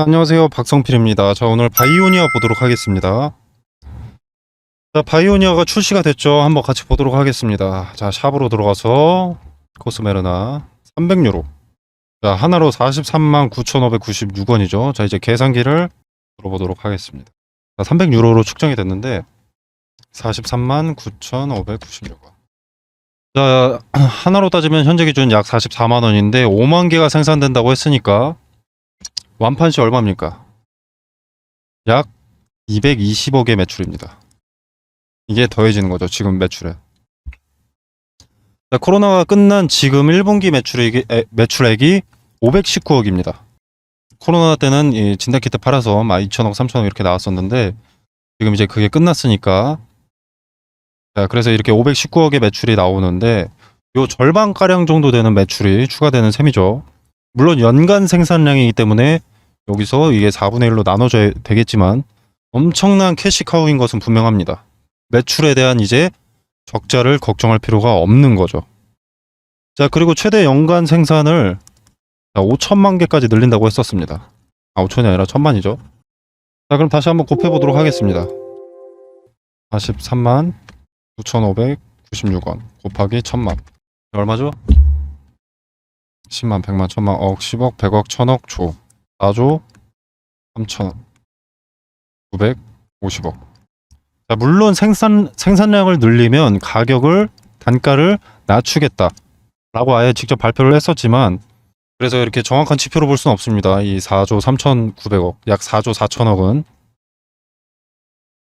안녕하세요, 박성필입니다. 자, 오늘 바이오니아 보도록 하겠습니다. 자, 바이오니아가 출시가 됐죠. 한번 같이 보도록 하겠습니다. 자, 샵으로 들어가서 코스메르나 300유로. 자, 하나로 439,596원이죠. 자, 이제 계산기를 들어보도록 하겠습니다. 자, 300유로로 측정이 됐는데 439,596원. 자, 하나로 따지면 현재 기준 약 44만 원인데 5만 개가 생산된다고 했으니까 완판시 얼마입니까? 약 220억의 매출입니다. 이게 더해지는 거죠, 지금 매출에. 자, 코로나가 끝난 지금 1분기 매출액이 519억입니다. 코로나 때는 이 진단키트 팔아서 막 2천억, 3천억 이렇게 나왔었는데 지금 이제 그게 끝났으니까, 자, 그래서 이렇게 519억의 매출이 나오는데 요 절반가량 정도 되는 매출이 추가되는 셈이죠. 물론 연간 생산량이기 때문에 여기서 이게 4분의 1로 나눠져야 되겠지만 엄청난 캐시카우인 것은 분명합니다. 매출에 대한 이제 적자를 걱정할 필요가 없는 거죠. 자, 그리고 최대 연간 생산을 5천만 개까지 늘린다고 했었습니다. 5천이 아니라 1000만이죠. 자, 그럼 다시 한번 곱해보도록 하겠습니다. 43만 9,596원 곱하기 1000만 얼마죠? 10만, 100만, 1000만, 억, 10억, 100억, 1000억, 조 4조 3천억 950억. 자, 물론 생산량을 늘리면 단가를 낮추겠다 라고 아예 직접 발표를 했었지만, 그래서 이렇게 정확한 지표로 볼 수는 없습니다. 이 4조 3,900억, 약 4조 4천억은.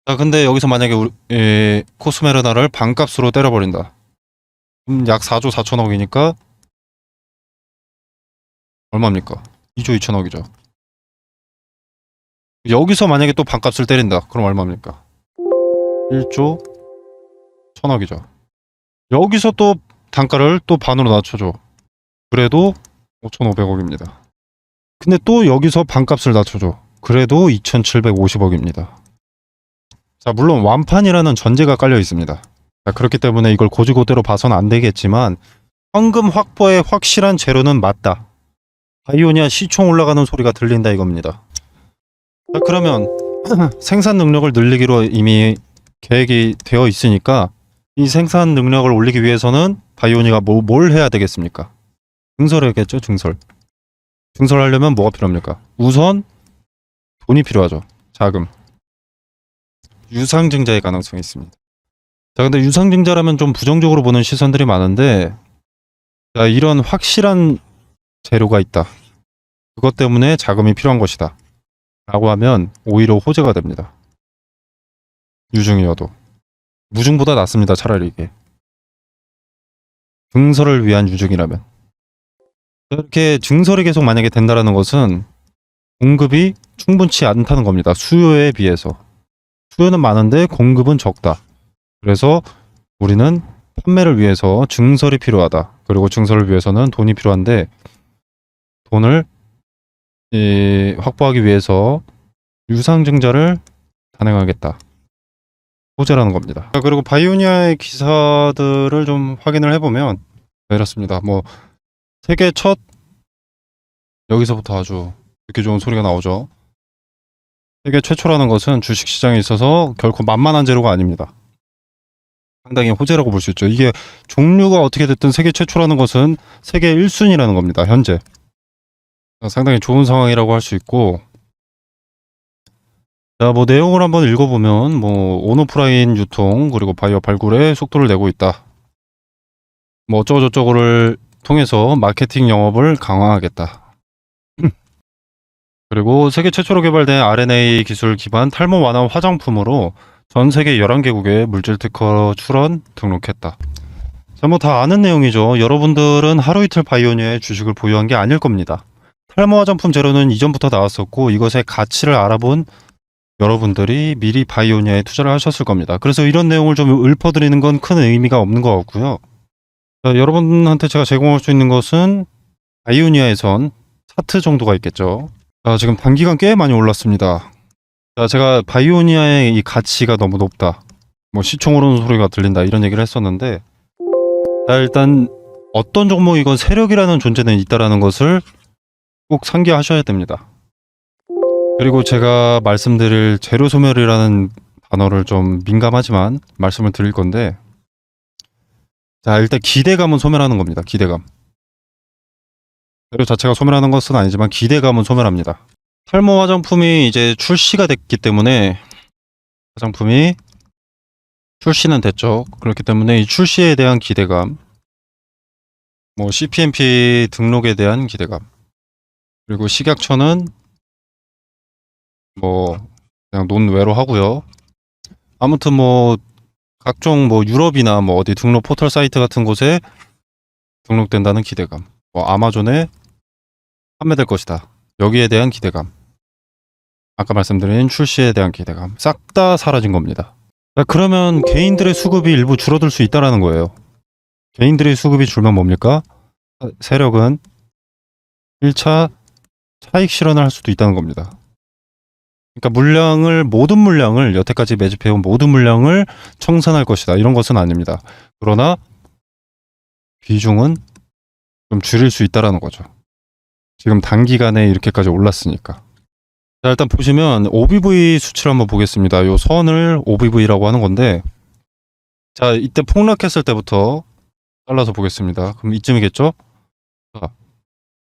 자, 근데 여기서 만약에 코스메르나를 반값으로 때려버린다. 약 4조 4천억이니까 얼마입니까? 2조 2천억이죠. 여기서 만약에 또 반값을 때린다. 그럼 얼마입니까? 1조 1000억이죠. 여기서 또 단가를 또 반으로 낮춰줘. 그래도 5,500억입니다. 근데 또 여기서 반값을 낮춰줘. 그래도 2,750억입니다. 자, 물론 완판이라는 전제가 깔려 있습니다. 자, 그렇기 때문에 이걸 고지고대로 봐서는 안 되겠지만 현금 확보의 확실한 재료는 맞다. 바이오니아 시총 올라가는 소리가 들린다 이겁니다. 자, 그러면 생산 능력을 늘리기로 이미 계획이 되어 있으니까 이 생산 능력을 올리기 위해서는 바이오니아가 뭘 해야 되겠습니까? 증설해야겠죠, 증설. 증설하려면 뭐가 필요합니까? 우선 돈이 필요하죠. 자금. 유상증자의 가능성이 있습니다. 자, 근데 유상증자라면 좀 부정적으로 보는 시선들이 많은데, 자, 이런 확실한 재료가 있다. 그것 때문에 자금이 필요한 것이다. 라고 하면 오히려 호재가 됩니다. 유증이어도. 무증보다 낫습니다. 차라리 이게. 증설을 위한 유증이라면. 이렇게 증설이 계속 만약에 된다라는 것은 공급이 충분치 않다는 겁니다. 수요에 비해서. 수요는 많은데 공급은 적다. 그래서 우리는 판매를 위해서 증설이 필요하다. 그리고 증설을 위해서는 돈이 필요한데 돈을 확보하기 위해서 유상증자를 단행하겠다. 호재라는 겁니다. 그리고 바이오니아의 기사들을 좀 확인을 해보면 이렇습니다. 뭐 세계 첫, 여기서부터 아주 듣기 좋은 소리가 나오죠. 세계 최초라는 것은 주식시장에 있어서 결코 만만한 재료가 아닙니다. 상당히 호재라고 볼 수 있죠. 이게 종류가 어떻게 됐든 세계 최초라는 것은 세계 1순위라는 겁니다. 현재. 상당히 좋은 상황이라고 할 수 있고, 자, 뭐 내용을 한번 읽어보면 뭐 온오프라인 유통 그리고 바이오 발굴에 속도를 내고 있다. 뭐 어쩌고저쩌고를 통해서 마케팅 영업을 강화하겠다. 그리고 세계 최초로 개발된 RNA 기술 기반 탈모 완화 화장품으로 전 세계 11개국에 물질 특허 출원 등록했다. 자, 뭐 다 아는 내용이죠. 여러분들은 하루 이틀 바이오니아의 주식을 보유한 게 아닐 겁니다. 탈모 화장품 재료는 이전부터 나왔었고 이것의 가치를 알아본 여러분들이 미리 바이오니아에 투자를 하셨을 겁니다. 그래서 이런 내용을 좀 읊어드리는 건 큰 의미가 없는 것 같고요. 자, 여러분한테 제가 제공할 수 있는 것은 바이오니아에선 차트 정도가 있겠죠. 자, 지금 단기간 꽤 많이 올랐습니다. 자, 제가 바이오니아의 이 가치가 너무 높다, 뭐 시총 오르는 소리가 들린다 이런 얘기를 했었는데, 자, 일단 어떤 종목이건 세력이라는 존재는 있다라는 것을 꼭 상기하셔야 됩니다. 그리고 제가 말씀드릴 재료 소멸이라는 단어를 좀 민감하지만 말씀을 드릴 건데, 자, 일단 기대감은 소멸하는 겁니다. 기대감. 재료 자체가 소멸하는 것은 아니지만 기대감은 소멸합니다. 탈모 화장품이 이제 출시가 됐기 때문에, 화장품이 출시는 됐죠. 그렇기 때문에 이 출시에 대한 기대감, 뭐 CPNP 등록에 대한 기대감, 그리고 식약처는 뭐 그냥 논외로 하고요. 아무튼 뭐 각종 뭐 유럽이나 뭐 어디 등록 포털 사이트 같은 곳에 등록된다는 기대감, 뭐 아마존에 판매될 것이다, 여기에 대한 기대감, 아까 말씀드린 출시에 대한 기대감, 싹 다 사라진 겁니다. 자, 그러면 개인들의 수급이 일부 줄어들 수 있다라는 거예요. 개인들의 수급이 줄면 뭡니까? 세력은 1차 차익 실현을 할 수도 있다는 겁니다. 그러니까 모든 물량을, 여태까지 매집해온 모든 물량을 청산할 것이다, 이런 것은 아닙니다. 그러나 비중은 좀 줄일 수 있다라는 거죠. 지금 단기간에 이렇게까지 올랐으니까. 자, 일단 보시면 OBV 수치를 한번 보겠습니다. 요 선을 OBV라고 하는 건데, 자, 이때 폭락했을 때부터 잘라서 보겠습니다. 그럼 이쯤이겠죠? 자,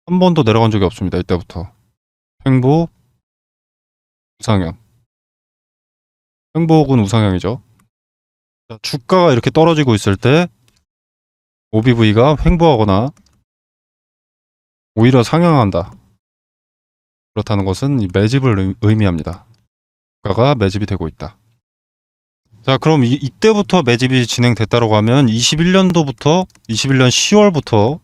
한 번도 내려간 적이 없습니다. 이때부터 횡보, 우상향, 횡보 혹은 우상향이죠. 자, 주가가 이렇게 떨어지고 있을 때 OBV가 횡보하거나 오히려 상향한다, 그렇다는 것은 이 매집을 의미합니다. 주가가 매집이 되고 있다. 자, 그럼 이때부터 매집이 진행됐다고 하면 21년도부터 21년 10월부터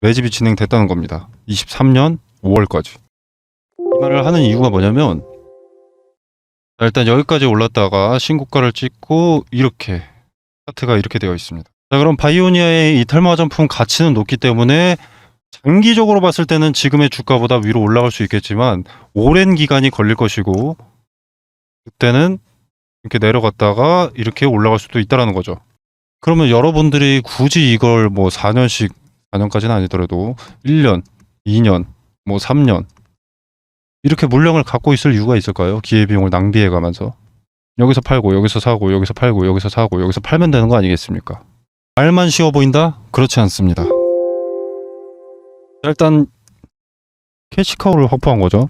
매집이 진행됐다는 겁니다. 23년 5월까지. 이 말을 하는 이유가 뭐냐면, 자, 일단 여기까지 올랐다가 신고가를 찍고 이렇게 차트가 이렇게 되어 있습니다. 자, 그럼 바이오니아의 이 탈모 화장품 가치는 높기 때문에 장기적으로 봤을 때는 지금의 주가보다 위로 올라갈 수 있겠지만 오랜 기간이 걸릴 것이고, 그때는 이렇게 내려갔다가 이렇게 올라갈 수도 있다라는 거죠. 그러면 여러분들이 굳이 이걸 뭐 4년씩, 4년까지는 아니더라도 1년, 2년, 뭐 3년 이렇게 물량을 갖고 있을 이유가 있을까요? 기회비용을 낭비해 가면서 여기서 팔고 여기서 사고 여기서 팔고 여기서 사고 여기서 팔면 되는 거 아니겠습니까? 말만 쉬워 보인다? 그렇지 않습니다. 일단 캐시카우를 확보한 거죠.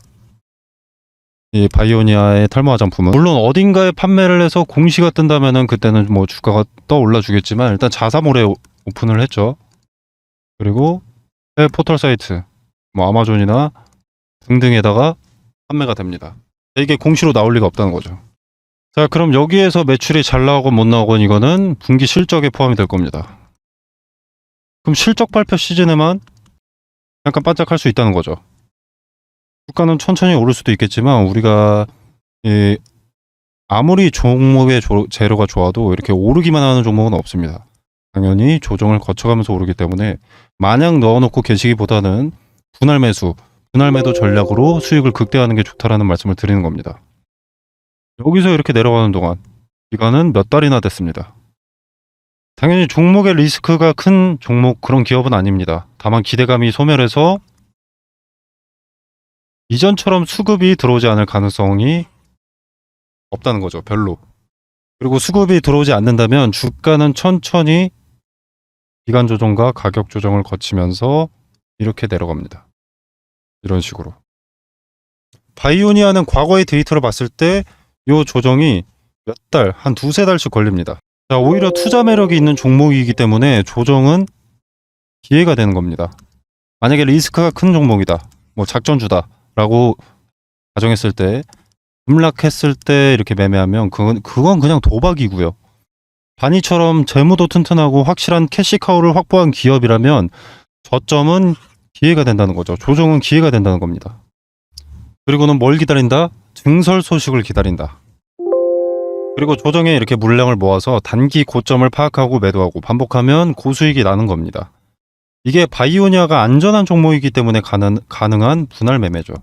이 바이오니아의 탈모 화장품은 물론 어딘가에 판매를 해서 공시가 뜬다면은 그때는 뭐 주가가 떠올라 주겠지만, 일단 자사몰에 오픈을 했죠. 그리고 해외 포털 사이트, 뭐 아마존이나 등등에다가 판매가 됩니다. 이게 공시로 나올 리가 없다는 거죠. 자, 그럼 여기에서 매출이 잘 나오건 못 나오건 이거는 분기 실적에 포함이 될 겁니다. 그럼 실적 발표 시즌에만 약간 반짝할 수 있다는 거죠. 주가는 천천히 오를 수도 있겠지만 우리가 아무리 종목의 재료가 좋아도 이렇게 오르기만 하는 종목은 없습니다. 당연히 조정을 거쳐가면서 오르기 때문에 마냥 넣어놓고 계시기보다는 분할 매수, 분할 매도 전략으로 수익을 극대화하는 게 좋다라는 말씀을 드리는 겁니다. 여기서 이렇게 내려가는 동안 기간은 몇 달이나 됐습니다. 당연히 종목의 리스크가 큰 종목, 그런 기업은 아닙니다. 다만 기대감이 소멸해서 이전처럼 수급이 들어오지 않을 가능성이 없다는 거죠. 별로. 그리고 수급이 들어오지 않는다면 주가는 천천히 기간 조정과 가격 조정을 거치면서 이렇게 내려갑니다. 이런 식으로. 바이오니아는 과거의 데이터를 봤을 때 이 조정이 몇 달, 한 두세 달씩 걸립니다. 자, 오히려 투자 매력이 있는 종목이기 때문에 조정은 기회가 되는 겁니다. 만약에 리스크가 큰 종목이다, 뭐 작전주다 라고 가정했을 때, 급락했을 때 이렇게 매매하면 그건 그냥 도박이고요. 바니처럼 재무도 튼튼하고 확실한 캐시카우를 확보한 기업이라면 저점은 기회가 된다는 거죠. 조정은 기회가 된다는 겁니다. 그리고는 뭘 기다린다? 증설 소식을 기다린다. 그리고 조정에 이렇게 물량을 모아서 단기 고점을 파악하고 매도하고 반복하면 고수익이 나는 겁니다. 이게 바이오니아가 안전한 종목이기 때문에 가능한 분할 매매죠.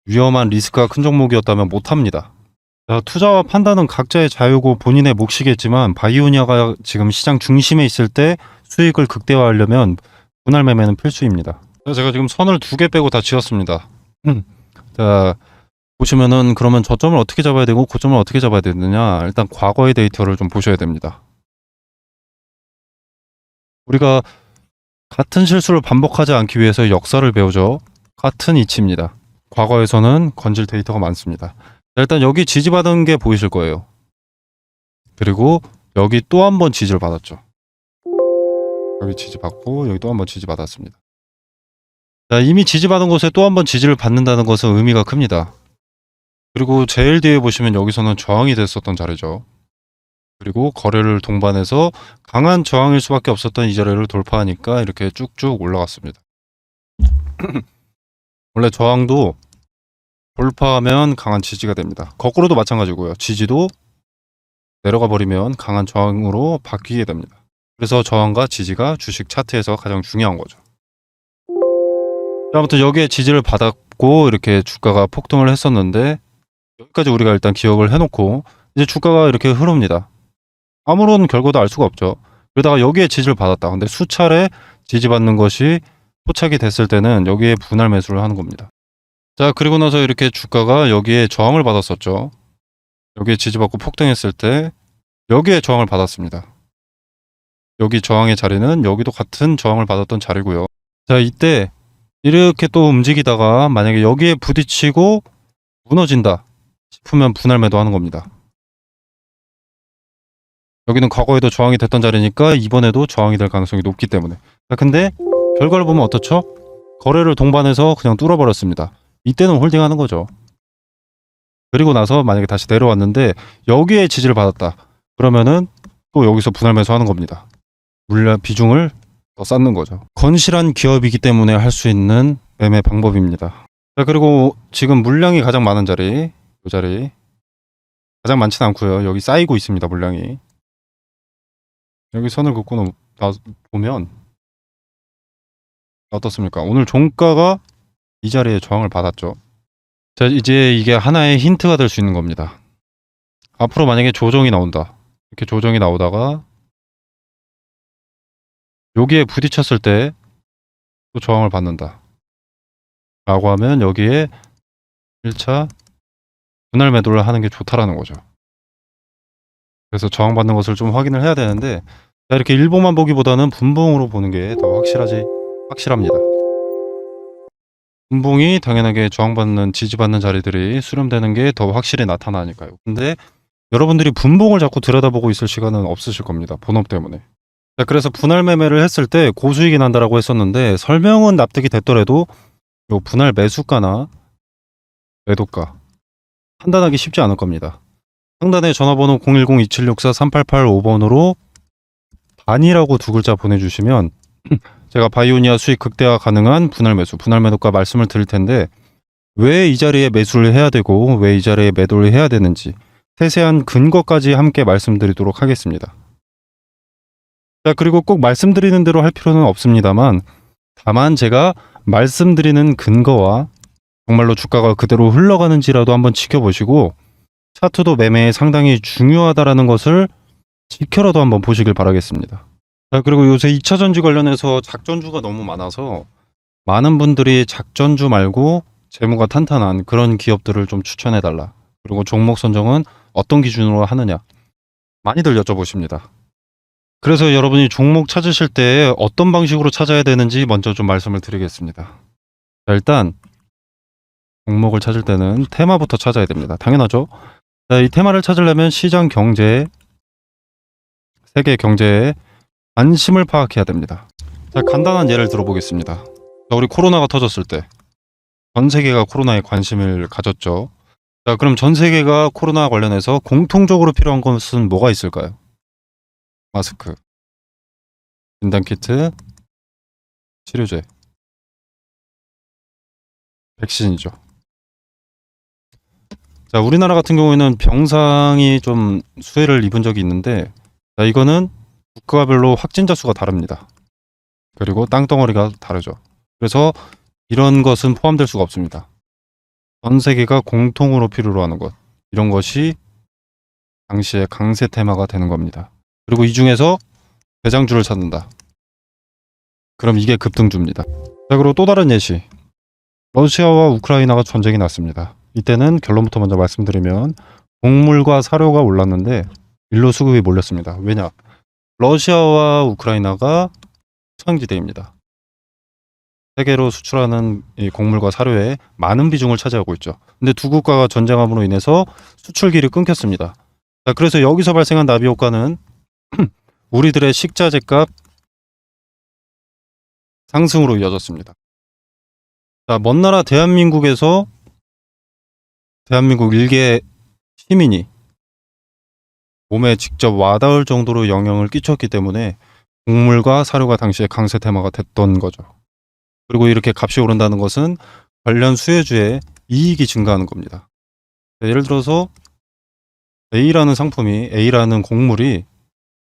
위험한 리스크가 큰 종목이었다면 못합니다. 자, 투자와 판단은 각자의 자유고 본인의 몫이겠지만 바이오니아가 지금 시장 중심에 있을 때 수익을 극대화하려면 분할 매매는 필수입니다. 제가 지금 선을 2개 빼고 다 지웠습니다. 자, 보시면은 그러면 저점을 어떻게 잡아야 되고 고점을 어떻게 잡아야 되느냐, 일단 과거의 데이터를 좀 보셔야 됩니다. 우리가 같은 실수를 반복하지 않기 위해서 역사를 배우죠. 같은 이치입니다. 과거에서는 건질 데이터가 많습니다. 일단 여기 지지받은 게 보이실 거예요. 그리고 여기 또 한 번 지지를 받았죠. 여기 지지받고 여기 또 한 번 지지받았습니다. 자, 이미 지지받은 곳에 또 한 번 지지를 받는다는 것은 의미가 큽니다. 그리고 제일 뒤에 보시면 여기서는 저항이 됐었던 자리죠. 그리고 거래를 동반해서 강한 저항일 수밖에 없었던 이 자리를 돌파하니까 이렇게 쭉쭉 올라갔습니다. 원래 저항도 돌파하면 강한 지지가 됩니다. 거꾸로도 마찬가지고요. 지지도 내려가 버리면 강한 저항으로 바뀌게 됩니다. 그래서 저항과 지지가 주식 차트에서 가장 중요한 거죠. 아무튼 여기에 지지를 받았고 이렇게 주가가 폭등을 했었는데, 여기까지 우리가 일단 기억을 해놓고 이제 주가가 이렇게 흐릅니다. 아무런 결과도 알 수가 없죠. 그러다가 여기에 지지를 받았다. 근데 수차례 지지받는 것이 포착이 됐을 때는 여기에 분할 매수를 하는 겁니다. 자, 그리고 나서 이렇게 주가가 여기에 저항을 받았었죠. 여기에 지지받고 폭등했을 때 여기에 저항을 받았습니다. 여기 저항의 자리는 여기도 같은 저항을 받았던 자리고요. 자, 이때 이렇게 또 움직이다가 만약에 여기에 부딪히고 무너진다 싶으면 분할 매도하는 겁니다. 여기는 과거에도 저항이 됐던 자리니까 이번에도 저항이 될 가능성이 높기 때문에. 자, 근데 결과를 보면 어떻죠? 거래를 동반해서 그냥 뚫어버렸습니다. 이때는 홀딩하는 거죠. 그리고 나서 만약에 다시 내려왔는데 여기에 지지를 받았다. 그러면은 또 여기서 분할 매수하는 겁니다. 물량 비중을 더 쌓는 거죠. 건실한 기업이기 때문에 할 수 있는 매매 방법입니다. 자, 그리고 지금 물량이 가장 많은 자리, 이 자리 가장 많지는 않고요. 여기 쌓이고 있습니다. 물량이. 여기 선을 긋고 보면 어떻습니까? 오늘 종가가 이 자리에 저항을 받았죠. 자, 이제 이게 하나의 힌트가 될 수 있는 겁니다. 앞으로 만약에 조정이 나온다. 이렇게 조정이 나오다가 여기에 부딪혔을 때 또 저항을 받는다. 라고 하면 여기에 1차 분할 매도를 하는 게 좋다라는 거죠. 그래서 저항받는 것을 좀 확인을 해야 되는데, 자, 이렇게 일봉만 보기보다는 분봉으로 보는 게 더 확실합니다. 분봉이 당연하게 저항받는, 지지받는 자리들이 수렴되는 게 더 확실히 나타나니까요. 근데 여러분들이 분봉을 자꾸 들여다보고 있을 시간은 없으실 겁니다. 본업 때문에. 자, 그래서 분할 매매를 했을 때 고수익이 난다라고 했었는데, 설명은 납득이 됐더라도 요 분할 매수가나 매도가 판단하기 쉽지 않을 겁니다. 상단에 전화번호 010-2764-3885번으로 반이라고 두 글자 보내주시면 제가 바이오니아 수익 극대화 가능한 분할 매수, 분할 매도가 말씀을 드릴 텐데, 왜 이 자리에 매수를 해야 되고 왜 이 자리에 매도를 해야 되는지 세세한 근거까지 함께 말씀드리도록 하겠습니다. 자, 그리고 꼭 말씀드리는 대로 할 필요는 없습니다만, 다만 제가 말씀드리는 근거와 정말로 주가가 그대로 흘러가는지라도 한번 지켜보시고, 차트도 매매에 상당히 중요하다라는 것을 지켜라도 한번 보시길 바라겠습니다. 자, 그리고 요새 2차 전지 관련해서 작전주가 너무 많아서 많은 분들이 작전주 말고 재무가 탄탄한 그런 기업들을 좀 추천해달라. 그리고 종목 선정은 어떤 기준으로 하느냐 많이들 여쭤보십니다. 그래서 여러분이 종목 찾으실 때 어떤 방식으로 찾아야 되는지 먼저 좀 말씀을 드리겠습니다. 자, 일단 종목을 찾을 때는 테마부터 찾아야 됩니다. 당연하죠. 자, 이 테마를 찾으려면 시장 경제, 세계 경제에 관심을 파악해야 됩니다. 자, 간단한 예를 들어보겠습니다. 자, 우리 코로나가 터졌을 때 전 세계가 코로나에 관심을 가졌죠. 자, 그럼 전 세계가 코로나 관련해서 공통적으로 필요한 것은 뭐가 있을까요? 마스크, 진단키트, 치료제, 백신이죠. 자, 우리나라 같은 경우에는 병상이 좀 수혜를 입은 적이 있는데, 자, 이거는 국가별로 확진자 수가 다릅니다. 그리고 땅덩어리가 다르죠. 그래서 이런 것은 포함될 수가 없습니다. 전 세계가 공통으로 필요로 하는 것, 이런 것이 당시의 강세 테마가 되는 겁니다. 그리고 이 중에서 대장주를 찾는다. 그럼 이게 급등주입니다. 자, 그리고 또 다른 예시. 러시아와 우크라이나가 전쟁이 났습니다. 이때는 결론부터 먼저 말씀드리면 곡물과 사료가 올랐는데 일로 수급이 몰렸습니다. 왜냐? 러시아와 우크라이나가 수상지대입니다. 세계로 수출하는 이 곡물과 사료에 많은 비중을 차지하고 있죠. 근데 두 국가가 전쟁함으로 인해서 수출길이 끊겼습니다. 자, 그래서 여기서 발생한 나비 효과는 우리들의 식자재 값 상승으로 이어졌습니다. 자, 먼 나라 대한민국에서 대한민국 일개 시민이 몸에 직접 와닿을 정도로 영향을 끼쳤기 때문에 곡물과 사료가 당시에 강세 테마가 됐던 거죠. 그리고 이렇게 값이 오른다는 것은 관련 수혜주의 이익이 증가하는 겁니다. 예를 들어서 A라는 상품이, A라는 곡물이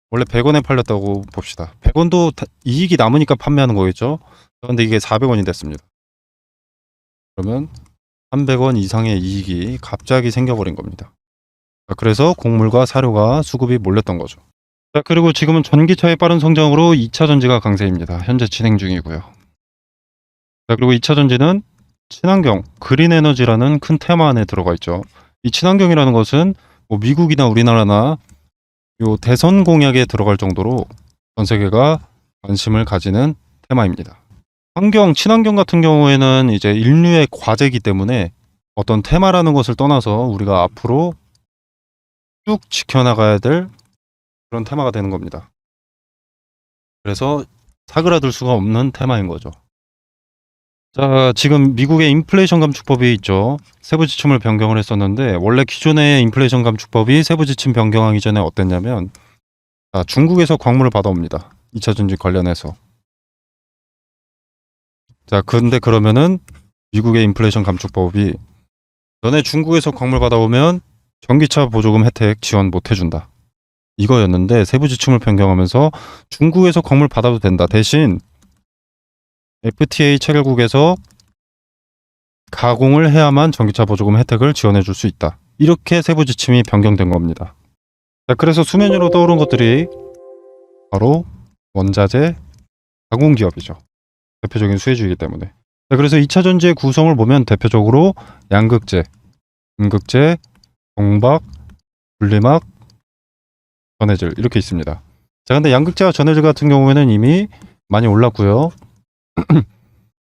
원래 100원에 팔렸다고 봅시다. 100원도 이익이 남으니까 판매하는 거겠죠. 그런데 이게 400원이 됐습니다. 그러면 300원 이상의 이익이 갑자기 생겨버린 겁니다. 그래서 곡물과 사료가 수급이 몰렸던 거죠. 자, 그리고 지금은 전기차의 빠른 성장으로 2차 전지가 강세입니다. 현재 진행 중이고요. 자, 그리고 2차 전지는 친환경, 그린 에너지라는 큰 테마 안에 들어가 있죠. 이 친환경이라는 것은 뭐 미국이나 우리나라나 요 대선 공약에 들어갈 정도로 전 세계가 관심을 가지는 테마입니다. 친환경 같은 경우에는 이제 인류의 과제이기 때문에 어떤 테마라는 것을 떠나서 우리가 앞으로 쭉 지켜나가야 될 그런 테마가 되는 겁니다. 그래서 사그라들 수가 없는 테마인 거죠. 자, 지금 미국의 인플레이션 감축법이 있죠. 세부 지침을 변경을 했었는데 원래 기존의 인플레이션 감축법이 세부 지침 변경하기 전에 어땠냐면 중국에서 광물을 받아옵니다. 2차 전지 관련해서. 자, 근데 그러면은 미국의 인플레이션 감축법이 너네 중국에서 광물 받아오면 전기차 보조금 혜택 지원 못 해준다. 이거였는데 세부 지침을 변경하면서 중국에서 광물 받아도 된다. 대신 FTA 체결국에서 가공을 해야만 전기차 보조금 혜택을 지원해 줄 수 있다. 이렇게 세부 지침이 변경된 겁니다. 자, 그래서 수면 위로 떠오른 것들이 바로 원자재 가공 기업이죠. 대표적인 수혜주이기 때문에. 자, 그래서 2차 전지의 구성을 보면 대표적으로 양극재, 음극재, 동박, 분리막, 전해질 이렇게 있습니다. 자, 근데 양극재와 전해질 같은 경우에는 이미 많이 올랐고요.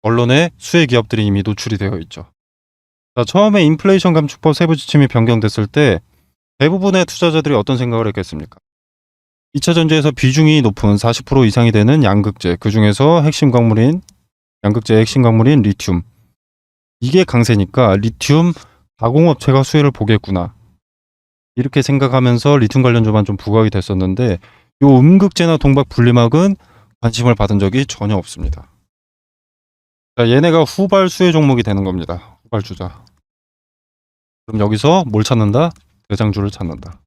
언론에 수혜 기업들이 이미 노출이 되어 있죠. 자, 처음에 인플레이션 감축법 세부 지침이 변경됐을 때 대부분의 투자자들이 어떤 생각을 했겠습니까? 2차 전지에서 비중이 높은 40% 이상이 되는 양극재, 그 중에서 양극재의 핵심 광물인 리튬. 이게 강세니까 리튬 가공업체가 수혜를 보겠구나. 이렇게 생각하면서 리튬 관련주만 좀 부각이 됐었는데 요 음극재나 동박 분리막은 관심을 받은 적이 전혀 없습니다. 자, 얘네가 후발 수혜 종목이 되는 겁니다. 후발 주자. 그럼 여기서 뭘 찾는다? 대장주를 찾는다.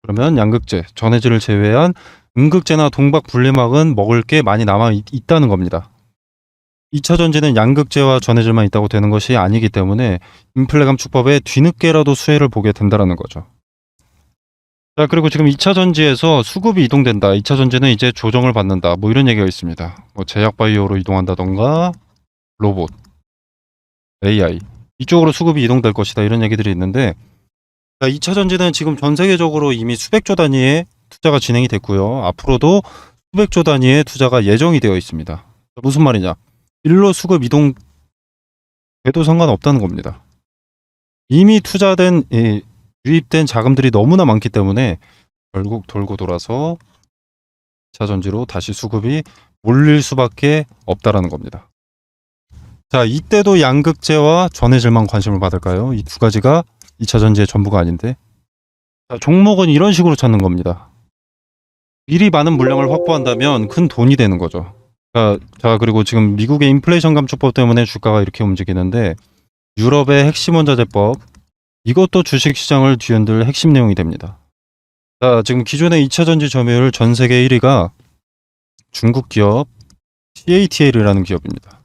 그러면 양극재, 전해질을 제외한 음극재나 동박 분리막은 먹을 게 많이 남아 있다는 겁니다. 2차 전지는 양극재와 전해질만 있다고 되는 것이 아니기 때문에 인플레 감축법에 뒤늦게라도 수혜를 보게 된다는 거죠. 자, 그리고 지금 2차 전지에서 수급이 이동된다. 2차 전지는 이제 조정을 받는다. 뭐 이런 얘기가 있습니다. 뭐 제약 바이오로 이동한다던가 로봇, AI 이쪽으로 수급이 이동될 것이다. 이런 얘기들이 있는데 2차 전지는 지금 전 세계적으로 이미 수백조 단위의 투자가 진행이 됐고요. 앞으로도 수백조 단위의 투자가 예정이 되어 있습니다. 무슨 말이냐? 일로 수급 이동 돼도 상관없다는 겁니다. 이미 투자된 유입된 자금들이 너무나 많기 때문에 결국 돌고 돌아서 2차 전지로 다시 수급이 몰릴 수밖에 없다라는 겁니다. 자, 이때도 양극재와 전해질만 관심을 받을까요? 이 두 가지가 2차 전지의 전부가 아닌데. 자, 종목은 이런 식으로 찾는 겁니다. 미리 많은 물량을 확보한다면 큰 돈이 되는 거죠. 자, 그리고 지금 미국의 인플레이션 감축법 때문에 주가가 이렇게 움직이는데 유럽의 핵심 원자재법 이것도 주식시장을 뒤흔들 핵심 내용이 됩니다. 자, 지금 기존의 2차 전지 점유율 전 세계 1위가 중국 기업 CATL이라는 기업입니다.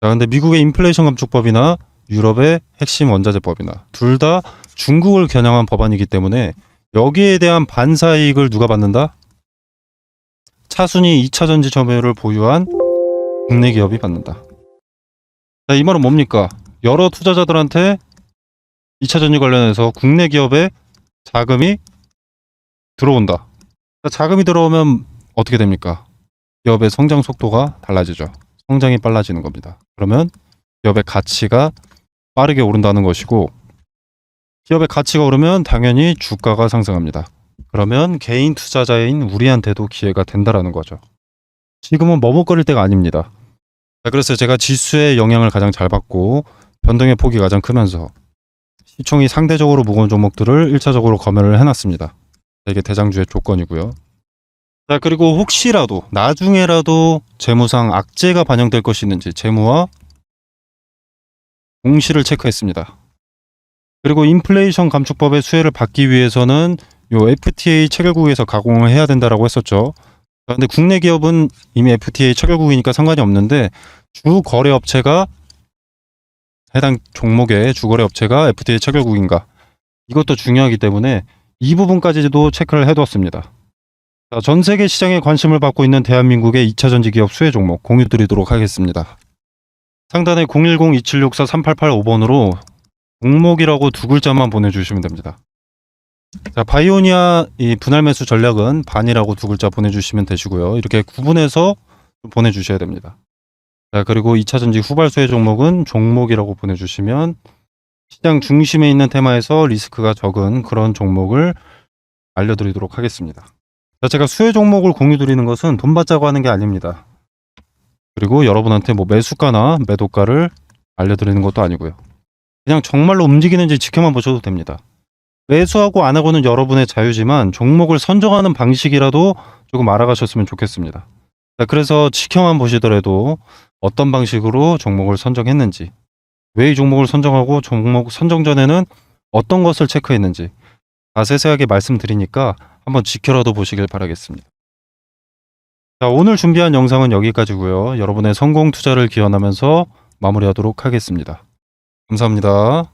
자, 근데 미국의 인플레이션 감축법이나 유럽의 핵심 원자재법이나 둘 다 중국을 겨냥한 법안이기 때문에 여기에 대한 반사이익을 누가 받는다? 차순위 2차 전지 점유율을 보유한 국내 기업이 받는다. 자, 이 말은 뭡니까? 여러 투자자들한테 2차 전지 관련해서 국내 기업에 자금이 들어온다. 자금이 들어오면 어떻게 됩니까? 기업의 성장 속도가 달라지죠. 성장이 빨라지는 겁니다. 그러면 기업의 가치가 빠르게 오른다는 것이고, 기업의 가치가 오르면 당연히 주가가 상승합니다. 그러면 개인 투자자인 우리한테도 기회가 된다라는 거죠. 지금은 머뭇거릴 때가 아닙니다. 자, 그래서 제가 지수의 영향을 가장 잘 받고 변동의 폭이 가장 크면서 시총이 상대적으로 무거운 종목들을 1차적으로 검열을 해놨습니다. 이게 대장주의 조건이고요. 자, 그리고 혹시라도 나중에라도 재무상 악재가 반영될 것이 있는지 재무와 공시를 체크했습니다. 그리고 인플레이션 감축법의 수혜를 받기 위해서는 요 FTA 체결국에서 가공을 해야 된다라고 했었죠. 그런데 국내 기업은 이미 FTA 체결국이니까 상관이 없는데 주 거래 업체가 해당 종목의 주거래 업체가 FTA 체결국인가, 이것도 중요하기 때문에 이 부분까지도 체크를 해두었습니다. 자, 전 세계 시장에 관심을 받고 있는 대한민국의 2차 전지 기업 수혜 종목 공유 드리도록 하겠습니다. 상단에 010-2764-3885번으로 종목이라고 두 글자만 보내주시면 됩니다. 자, 바이오니아 이 분할 매수 전략은 반이라고 두 글자 보내주시면 되시고요. 이렇게 구분해서 보내주셔야 됩니다. 자, 그리고 2차 전지 후발 수혜 종목은 종목이라고 보내주시면 시장 중심에 있는 테마에서 리스크가 적은 그런 종목을 알려드리도록 하겠습니다. 자, 제가 수혜 종목을 공유 드리는 것은 돈 받자고 하는 게 아닙니다. 그리고 여러분한테 뭐 매수가나 매도가를 알려드리는 것도 아니고요. 그냥 정말로 움직이는지 지켜만 보셔도 됩니다. 매수하고 안 하고는 여러분의 자유지만 종목을 선정하는 방식이라도 조금 알아가셨으면 좋겠습니다. 자, 그래서 지켜만 보시더라도 어떤 방식으로 종목을 선정했는지, 왜 이 종목을 선정하고 종목 선정 전에는 어떤 것을 체크했는지 다 세세하게 말씀드리니까 한번 지켜라도 보시길 바라겠습니다. 자, 오늘 준비한 영상은 여기까지고요. 여러분의 성공 투자를 기원하면서 마무리하도록 하겠습니다. 감사합니다.